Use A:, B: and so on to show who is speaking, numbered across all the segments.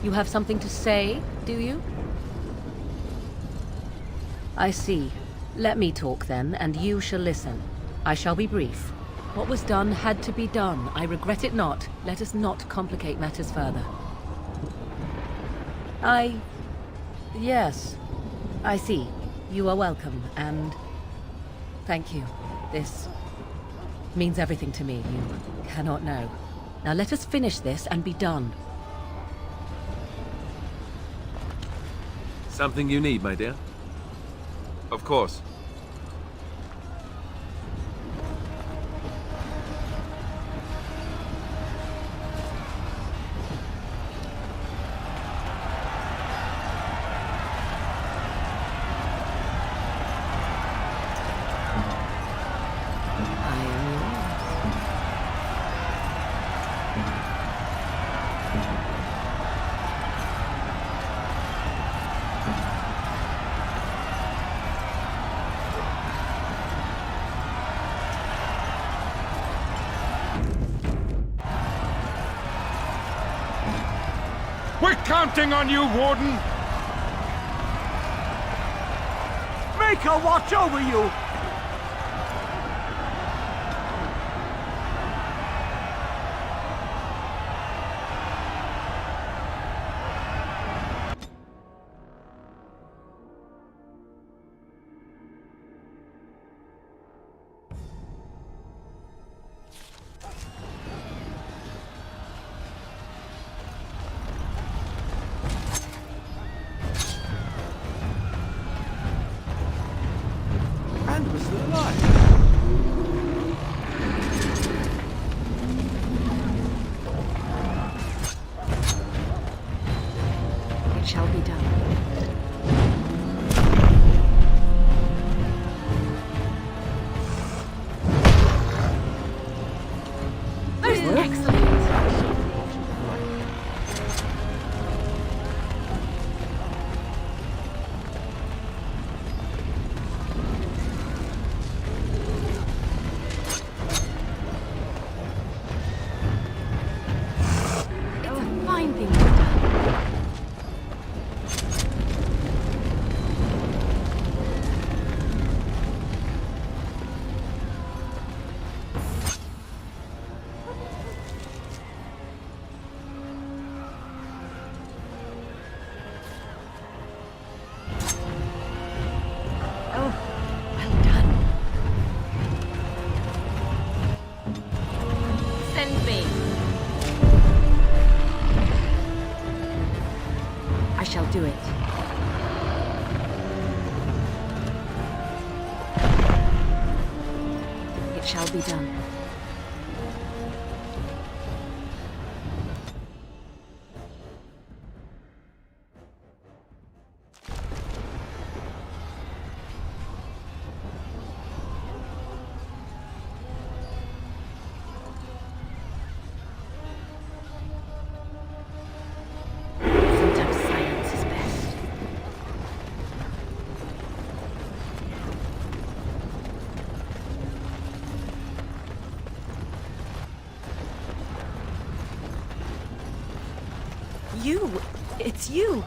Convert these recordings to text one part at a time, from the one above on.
A: You have something to say, do you? I see. Let me talk then, and you shall listen. I shall be brief. What was done had to be done. I regret it not. Let us not complicate matters further. Yes. I see. You are welcome, and... thank you. This means everything to me. You cannot know. Now let us finish this and be done.
B: Something you need, my dear? Of course.
C: We're counting on you, Warden!
D: Make her watch over you! And we're still alive.
A: It shall be done. Excellent. Fine thing you've done. Oh, well done. Send me. I shall do it. It shall be done. Sometimes silence is best. It's you!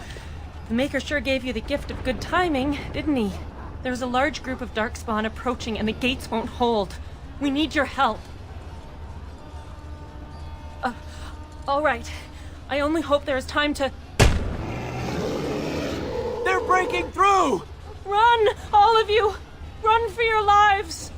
A: The Maker sure gave you the gift of good timing, didn't he? There's a large group of Darkspawn approaching and the gates won't hold. We need your help. All right. I only hope there is time to...
D: They're breaking through!
A: Run! All of you! Run for your lives!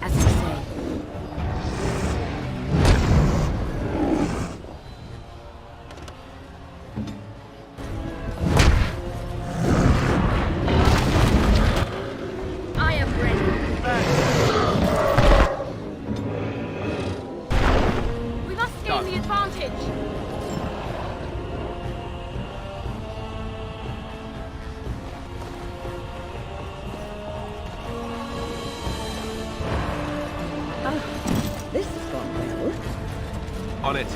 A: As you say. I am ready. We must gain the advantage. This has gone well.
B: On it.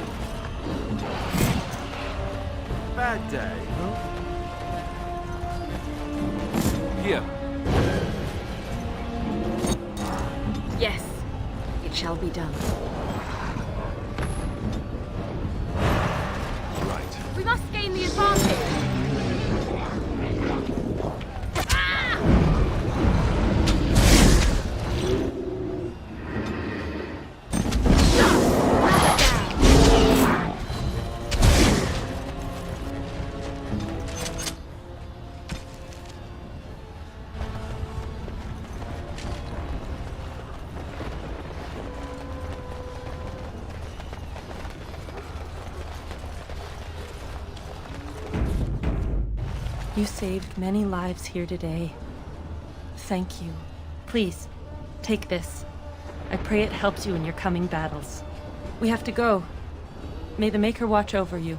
D: Bad day, huh?
B: Here.
E: Yes, it shall be done.
B: Right.
E: We must gain the advantage.
F: You saved many lives here today. Thank you. Please, take this. I pray it helps you in your coming battles. We have to go. May the Maker watch over you.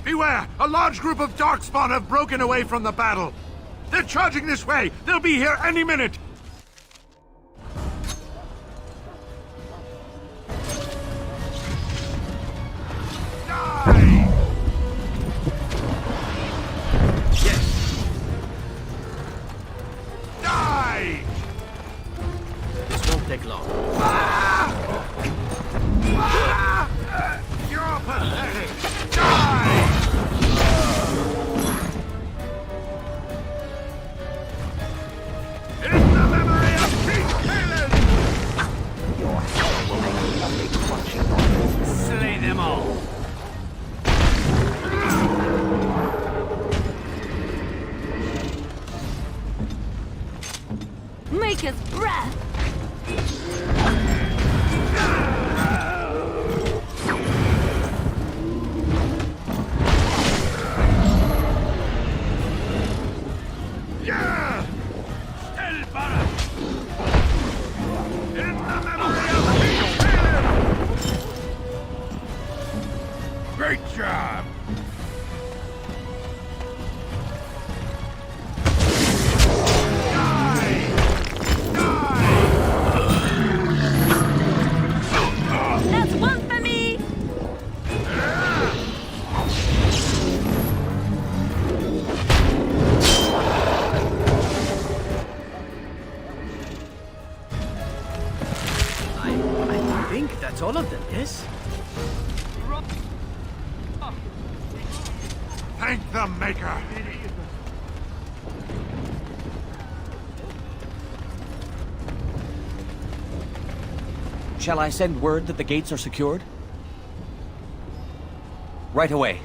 C: Beware! A large group of Darkspawn have broken away from the battle. They're charging this way. They'll be here any minute. Die! Yes. Die!
D: This won't take long.
C: You're pathetic. Die! In the memory of King Caleb!
D: Your hell will make a lovely crunchy noise. Slay them all.
E: Maker's breath!
C: Yeah! El Barak! In the memory of King Caleb! Great job! Die! Die!
E: That's one for me!
D: I think that's all of them, yes?
C: Thank the Maker!
G: Shall I send word that the gates are secured? Right away.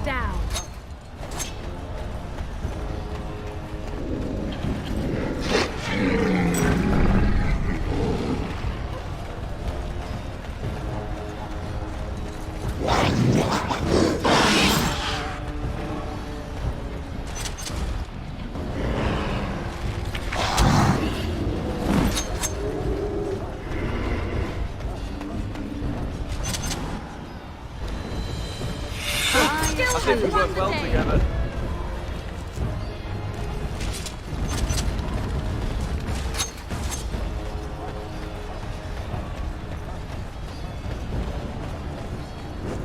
E: down.
B: I think we work well together.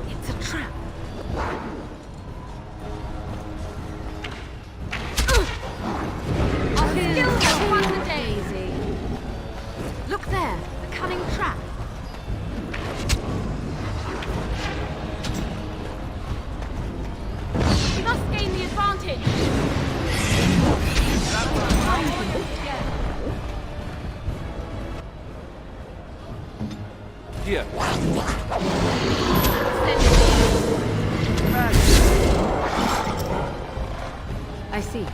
E: It's a trap. Our skills have won the day. Easy. Look there, a cunning trap. We must gain the advantage.
B: Here.
A: I see.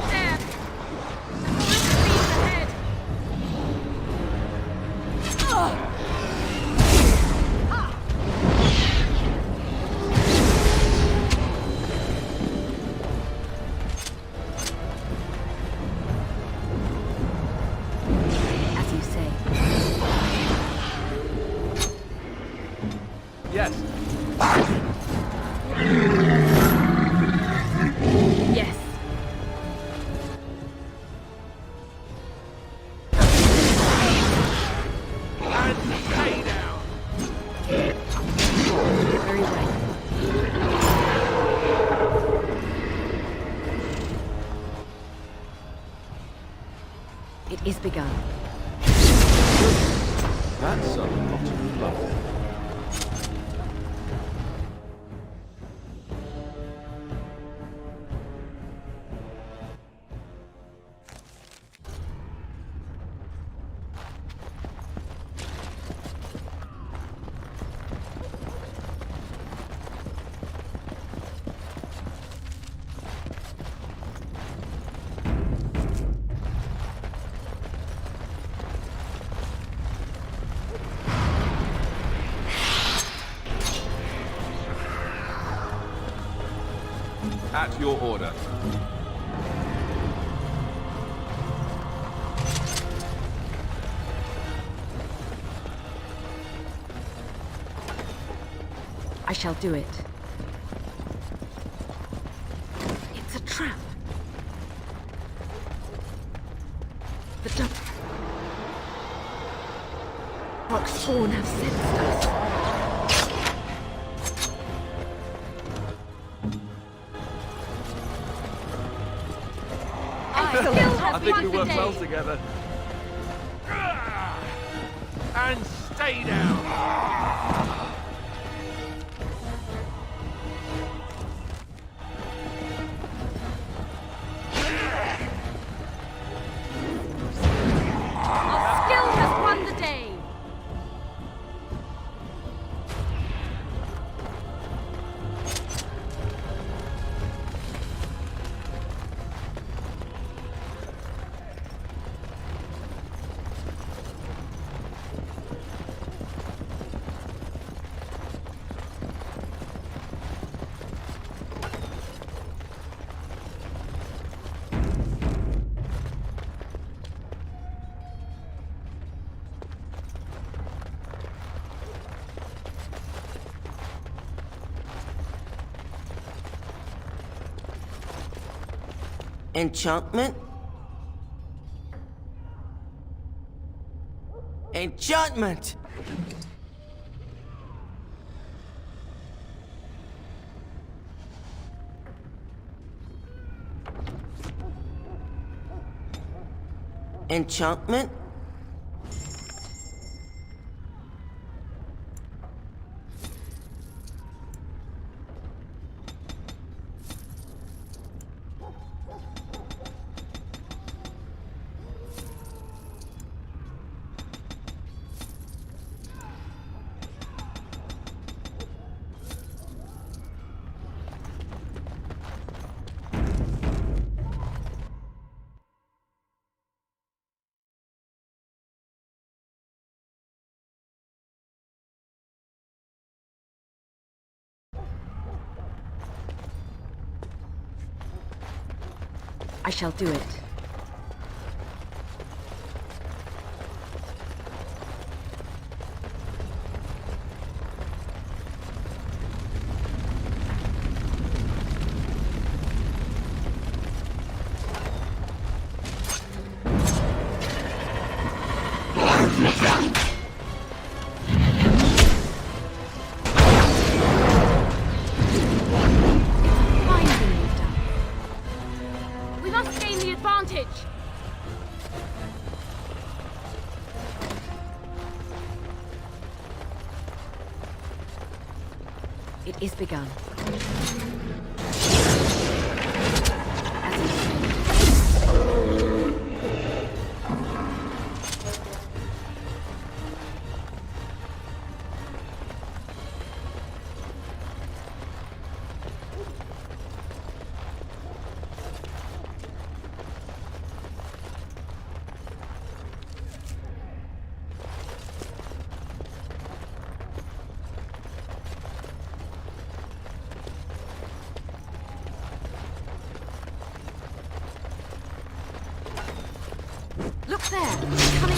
E: There. Full speed ahead.
A: As you say.
B: Yes.
E: Yes.
B: And stay down.
A: Very well. It is begun.
B: That's a lot of love. At your order.
A: I shall do it.
E: It's a trap. The duck. Rock spawn have sensed us.
B: I think we work well together. And stay down.
E: Our skill has won the day.
H: Enchantment? Enchantment! Enchantment?
E: I shall do it. Finally, Leader. We must gain the advantage. It is begun. As intended. Look there! Coming!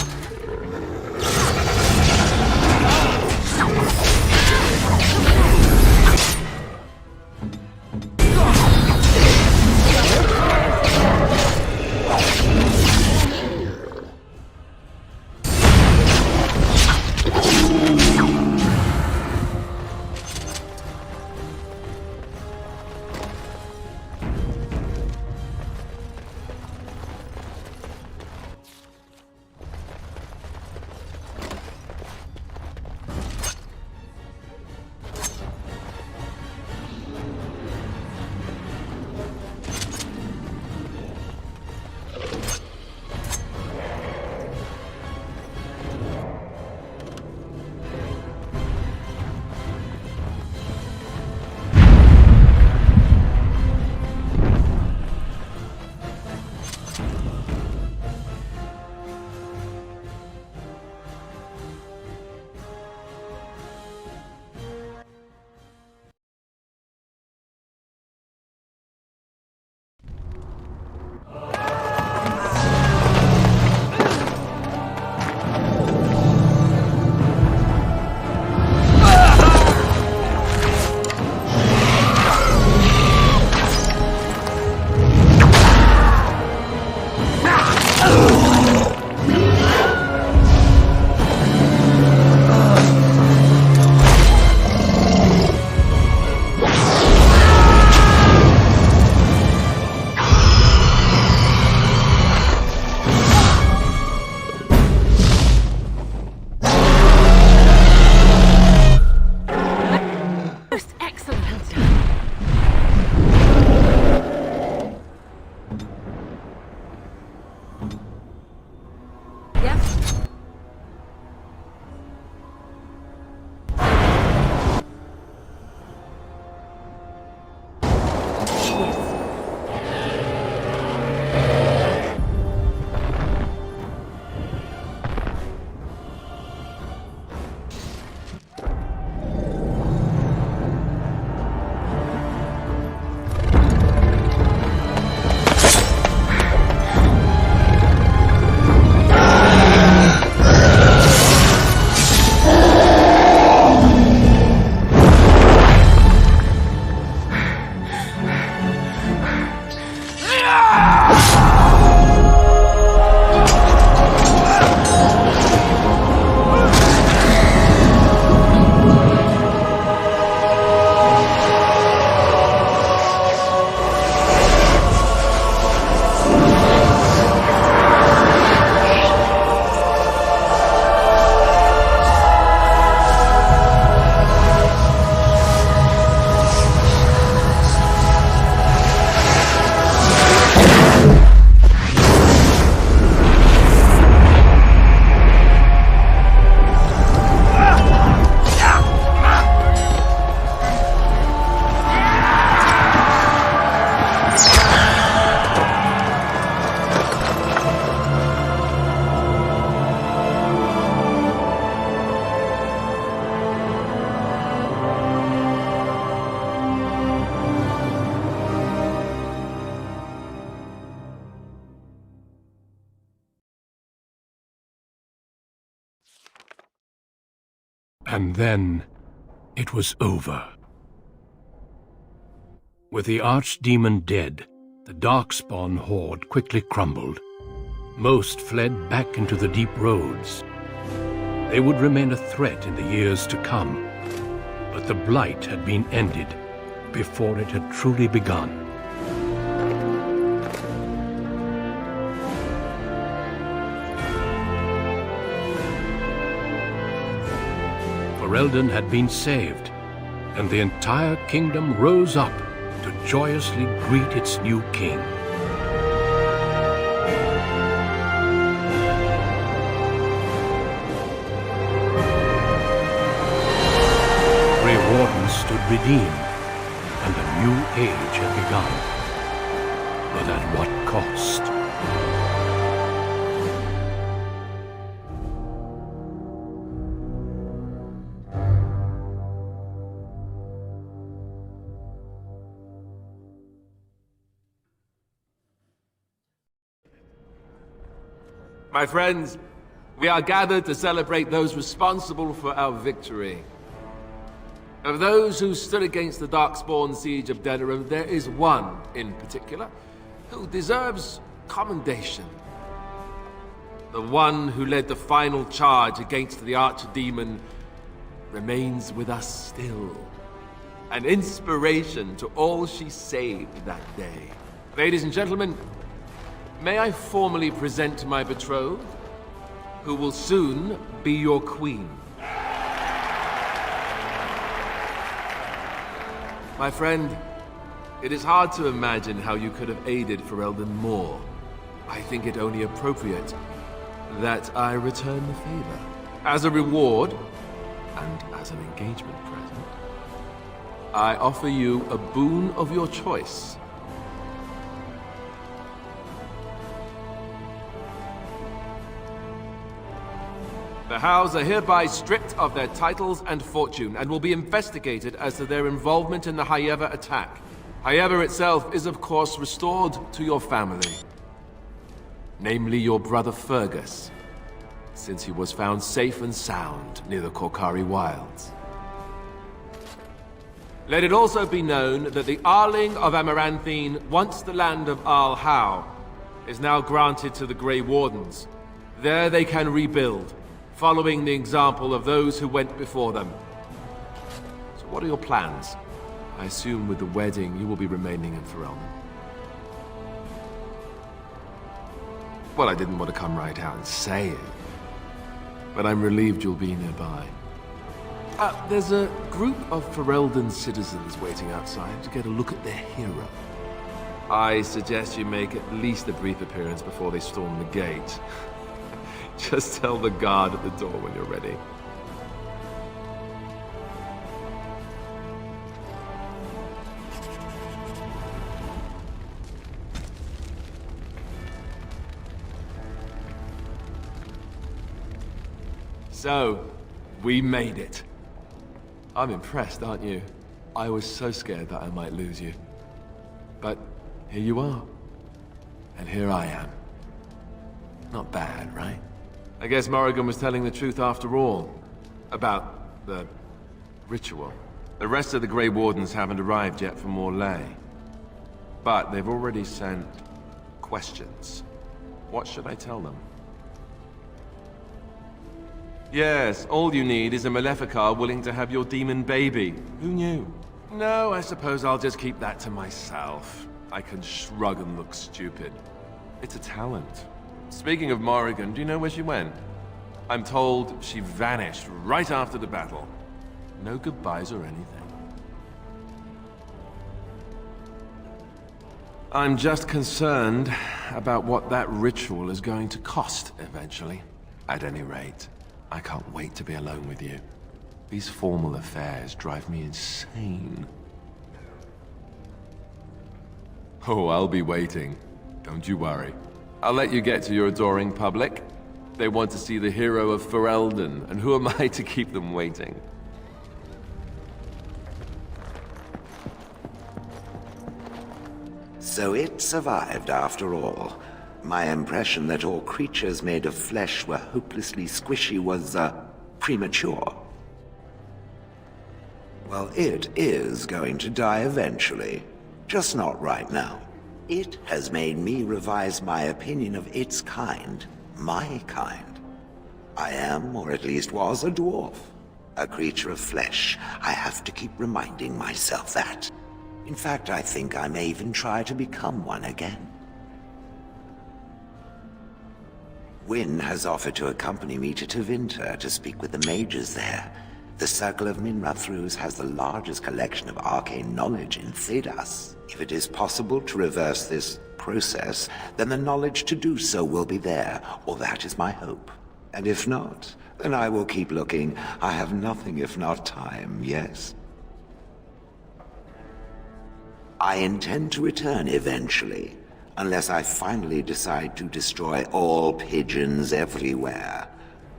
H: And then it was over. With the archdemon dead, the Darkspawn horde quickly crumbled. Most fled back into the deep roads. They would remain a threat in the years to come, but the blight had been ended before it had truly begun. Ferelden had been saved, and the entire kingdom rose up to joyously greet its new king. Grey Wardens stood redeemed, and a new age had begun. But at what cost?
B: My friends, we are gathered to celebrate those responsible for our victory. Of those who stood against the Darkspawn siege of Denerim, there is one in particular who deserves commendation. The one who led the final charge against the archdemon remains with us still. An inspiration to all she saved that day. Ladies and gentlemen, may I formally present my betrothed, who will soon be your queen. My friend, it is hard to imagine how you could have aided Ferelden more. I think it only appropriate that I return the favor. As a reward, and as an engagement present, I offer you a boon of your choice. The House are hereby stripped of their titles and fortune, and will be investigated as to their involvement in the Haeva attack. Haeva itself is of course restored to your family. Namely your brother Fergus, since he was found safe and sound near the Korcari Wilds. Let it also be known that the Arling of Amaranthine, once the land of Arl Howe, is now granted to the Grey Wardens. There they can rebuild, following the example of those who went before them. So what are your plans? I assume with the wedding you will be remaining in Ferelden. Well, I didn't want to come right out and say it, but I'm relieved you'll be nearby. There's a group of Ferelden citizens waiting outside to get a look at their hero. I suggest you make at least a brief appearance before they storm the gate. Just tell the guard at the door when you're ready. So, we made it. I'm impressed, aren't you? I was so scared that I might lose you. But here you are. And here I am. Not bad, right? I guess Morrigan was telling the truth after all. About the ritual. The rest of the Grey Wardens haven't arrived yet from Morlaix. But they've already sent questions. What should I tell them? Yes, all you need is a Maleficar willing to have your demon baby. Who knew? No, I suppose I'll just keep that to myself. I can shrug and look stupid. It's a talent. Speaking of Morrigan, do you know where she went? I'm told she vanished right after the battle. No goodbyes or anything. I'm just concerned about what that ritual is going to cost eventually. At any rate, I can't wait to be alone with you. These formal affairs drive me insane. Oh, I'll be waiting. Don't you worry. I'll let you get to your adoring public. They want to see the hero of Ferelden, and who am I to keep them waiting?
I: So it survived after all. My impression that all creatures made of flesh were hopelessly squishy was, premature. Well, it is going to die eventually. Just not right now. It has made me revise my opinion of its kind. My kind. I am, or at least was, a dwarf. A creature of flesh. I have to keep reminding myself that. In fact, I think I may even try to become one again. Wynne has offered to accompany me to Tevinter to speak with the mages there. The Circle of Minrathrus has the largest collection of arcane knowledge in Thedas. If it is possible to reverse this process, then the knowledge to do so will be there, or that is my hope. And if not, then I will keep looking. I have nothing if not time, yes? I intend to return eventually, unless I finally decide to destroy all pigeons everywhere.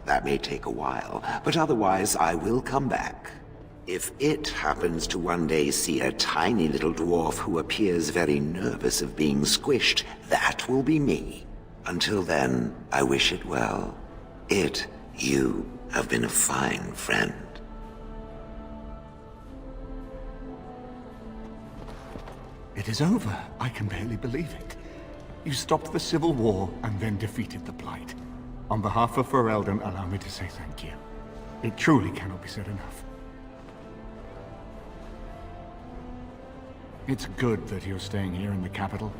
I: That may take a while, but otherwise I will come back. If it happens to one day see a tiny little dwarf who appears very nervous of being squished, that will be me. Until then, I wish it well. You have been a fine friend.
C: It is over. I can barely believe it. You stopped the Civil War and then defeated the Blight. On behalf of Ferelden, allow me to say thank you. It truly cannot be said enough. It's good that you're staying here in the capital.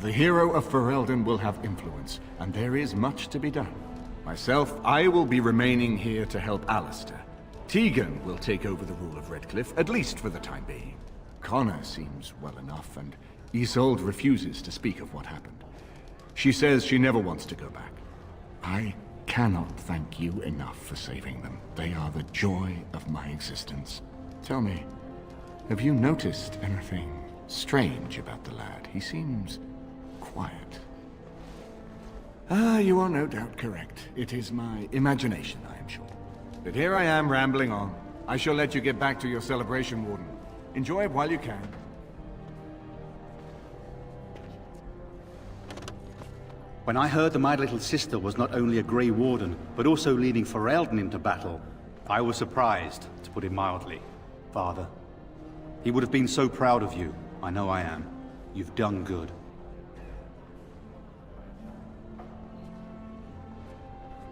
C: The hero of Ferelden will have influence, and there is much to be done. Myself, I will be remaining here to help Alistair. Tegan will take over the rule of Redcliffe, at least for the time being. Connor seems well enough, and Isolde refuses to speak of what happened. She says she never wants to go back. I cannot thank you enough for saving them. They are the joy of my existence. Tell me, have you noticed anything strange about the lad? He seems quiet. You are no doubt correct. It is my imagination, I am sure. But here I am rambling on. I shall let you get back to your celebration, Warden. Enjoy it while you can.
J: When I heard that my little sister was not only a Grey Warden, but also leading Ferelden into battle, I was surprised, to put it mildly. Father, he would have been so proud of you. I know I am. You've done good.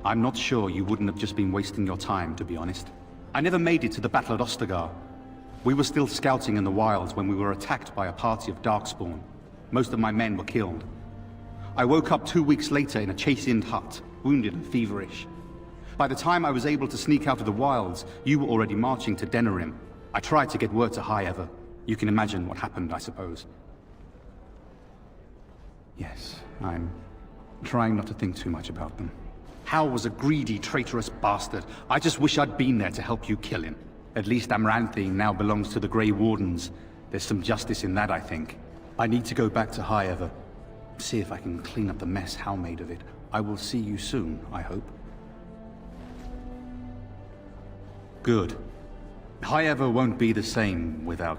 J: I'm not sure you wouldn't have just been wasting your time, to be honest. I never made it to the battle at Ostagar. We were still scouting in the wilds when we were attacked by a party of Darkspawn. Most of my men were killed. I woke up 2 weeks later in a chastened hut, wounded and feverish. By the time I was able to sneak out of the wilds, you were already marching to Denerim. I tried to get word to High Ever. You can imagine what happened, I suppose. Yes, I'm trying not to think too much about them. Hal was a greedy, traitorous bastard. I just wish I'd been there to help you kill him. At least Amaranthine now belongs to the Grey Wardens. There's some justice in that, I think. I need to go back to High Ever. See if I can clean up the mess Hal made of it. I will see you soon, I hope. Good. High Ever won't be the same without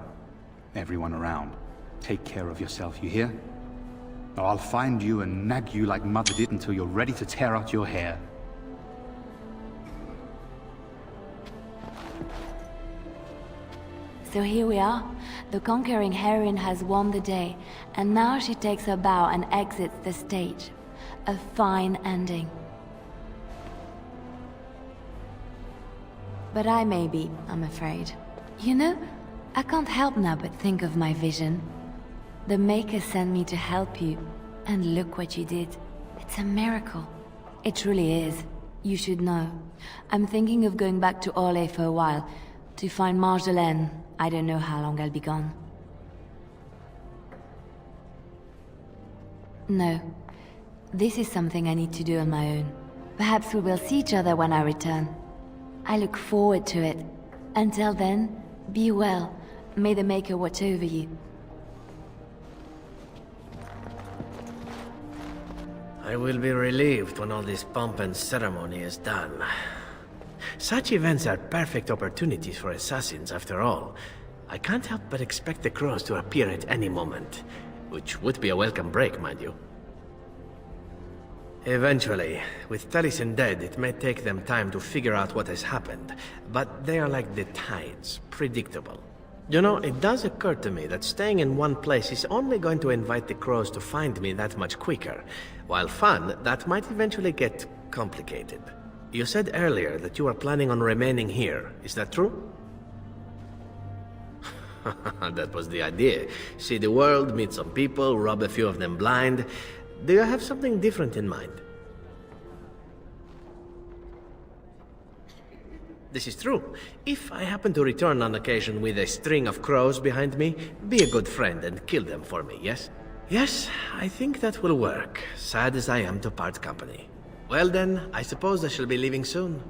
J: everyone around. Take care of yourself, you hear? Or I'll find you and nag you like Mother did until you're ready to tear out your hair.
K: So here we are. The conquering heroine has won the day, and now she takes her bow and exits the stage. A fine ending. But I may be, I'm afraid. You know, I can't help now but think of my vision. The Maker sent me to help you, and look what you did. It's a miracle. It truly is. You should know. I'm thinking of going back to Orlais for a while, to find Marjolaine. I don't know how long I'll be gone. No. This is something I need to do on my own. Perhaps we will see each other when I return. I look forward to it. Until then, be well. May the Maker watch over you.
D: I will be relieved when all this pomp and ceremony is done. Such events are perfect opportunities for assassins, after all. I can't help but expect the crows to appear at any moment. Which would be a welcome break, mind you. Eventually. With Taliesin dead, it may take them time to figure out what has happened. But they are like the tides, predictable. You know, it does occur to me that staying in one place is only going to invite the crows to find me that much quicker. While fun, that might eventually get complicated. You said earlier that you are planning on remaining here. Is that true? That was the idea. See the world, meet some people, rob a few of them blind. Do you have something different in mind? This is true. If I happen to return on occasion with a string of crows behind me, be a good friend and kill them for me, yes? Yes, I think that will work, sad as I am to part company. Well then, I suppose I shall be leaving soon.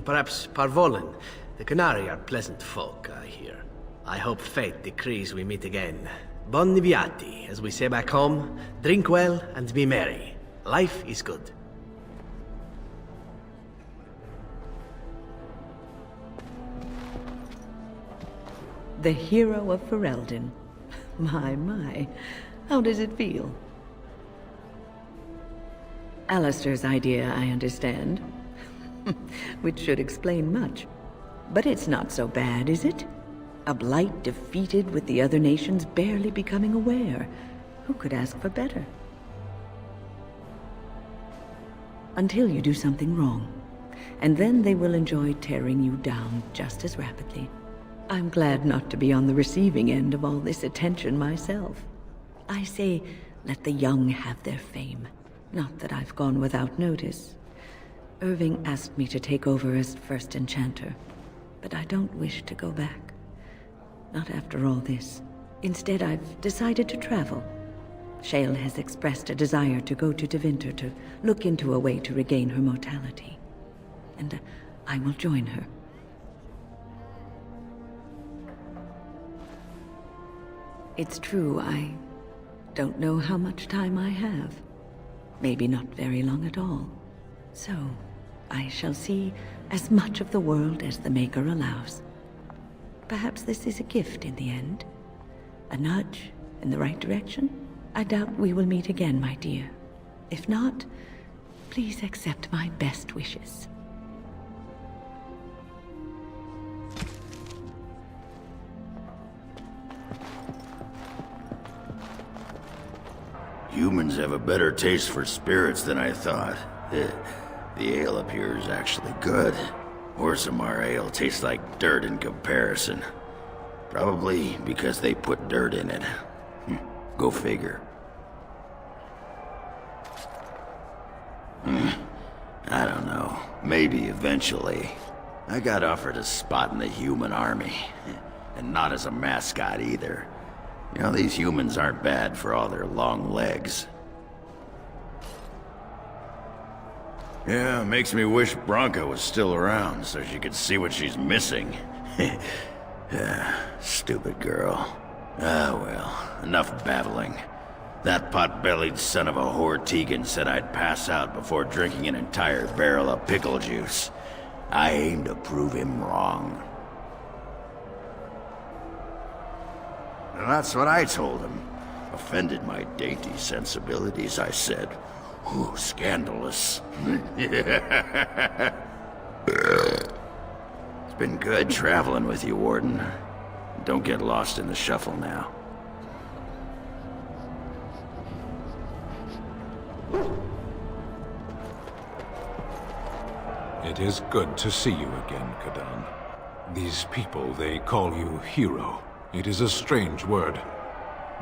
D: Perhaps Parvolen. The Qunari are pleasant folk, I hear. I hope fate decrees we meet again. Bon viati, as we say back home. Drink well and be merry. Life is good.
L: The hero of Ferelden. My. How does it feel? Alistair's idea, I understand. Which should explain much. But it's not so bad, is it? A blight defeated with the other nations barely becoming aware. Who could ask for better? Until you do something wrong. And then they will enjoy tearing you down just as rapidly. I'm glad not to be on the receiving end of all this attention myself. I say, let the young have their fame. Not that I've gone without notice. Irving asked me to take over as first enchanter, but I don't wish to go back. Not after all this. Instead, I've decided to travel. Shale has expressed a desire to go to Devinter to look into a way to regain her mortality. And I will join her. It's true, I don't know how much time I have. Maybe not very long at all. So, I shall see as much of the world as the Maker allows. Perhaps this is a gift in the end. A nudge in the right direction? I doubt we will meet again, my dear. If not, please accept my best wishes.
M: Humans have a better taste for spirits than I thought. The ale up here is actually good. Orzammar ale tastes like dirt in comparison. Probably because they put dirt in it. Go figure. I don't know. Maybe eventually. I got offered a spot in the human army. And not as a mascot either. You know, these humans aren't bad for all their long legs. Yeah, makes me wish Bronca was still around so she could see what she's missing. Stupid girl. Ah, well, enough babbling. That pot-bellied son of a whore Tegan said I'd pass out before drinking an entire barrel of pickle juice. I aim to prove him wrong. And that's what I told him. Offended my dainty sensibilities, I said. Ooh, scandalous. It's been good traveling with you, Warden. Don't get lost in the shuffle now.
N: It is good to see you again, Kadan. These people, they call you hero. It is a strange word,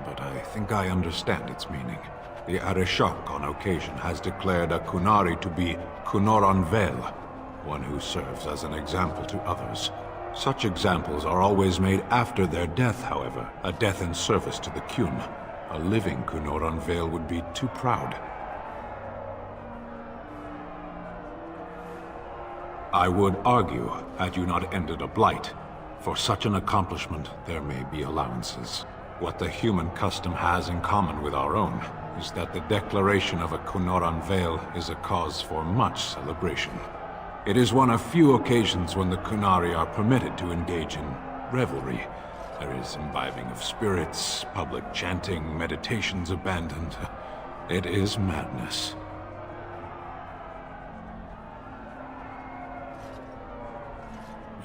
N: but I think I understand its meaning. The Arishok on occasion has declared a Qunari to be Cunoran Vel, one who serves as an example to others. Such examples are always made after their death, however, a death in service to the Qun. A living Cunoran Vel would be too proud. I would argue, had you not ended a blight, for such an accomplishment there may be allowances. What the human custom has in common with our own is that the declaration of a Cunoran Vel is a cause for much celebration. It is one of few occasions when the Qunari are permitted to engage in revelry. There is imbibing of spirits, public chanting, meditations abandoned. It is madness.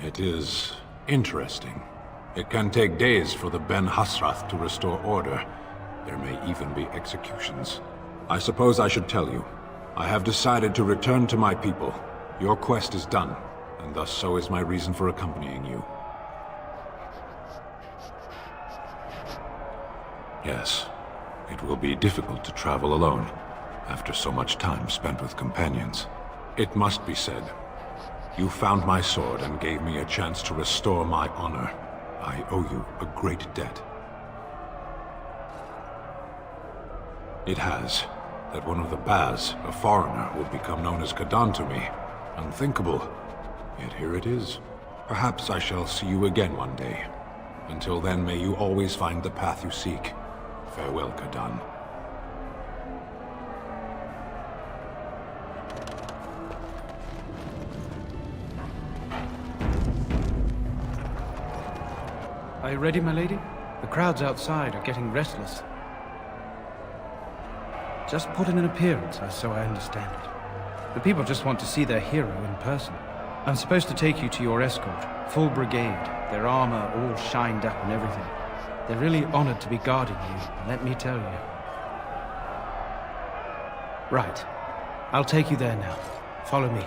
N: It is interesting. It can take days for the Ben Hasrath to restore order. There may even be executions. I suppose I should tell you. I have decided to return to my people. Your quest is done, and thus so is my reason for accompanying you. Yes, it will be difficult to travel alone, after so much time spent with companions. It must be said, you found my sword and gave me a chance to restore my honor. I owe you a great debt. It has that one of the Baz, a foreigner, would become known as Kadan to me. Unthinkable. Yet here it is. Perhaps I shall see you again one day. Until then, may you always find the path you seek. Farewell, Kadan.
O: Are you ready, my lady? The crowds outside are getting restless. Just put in an appearance, so I understand it. The people just want to see their hero in person. I'm supposed to take you to your escort, full brigade, their armor all shined up and everything. They're really honored to be guarding you, let me tell you. Right. I'll take you there now. Follow me.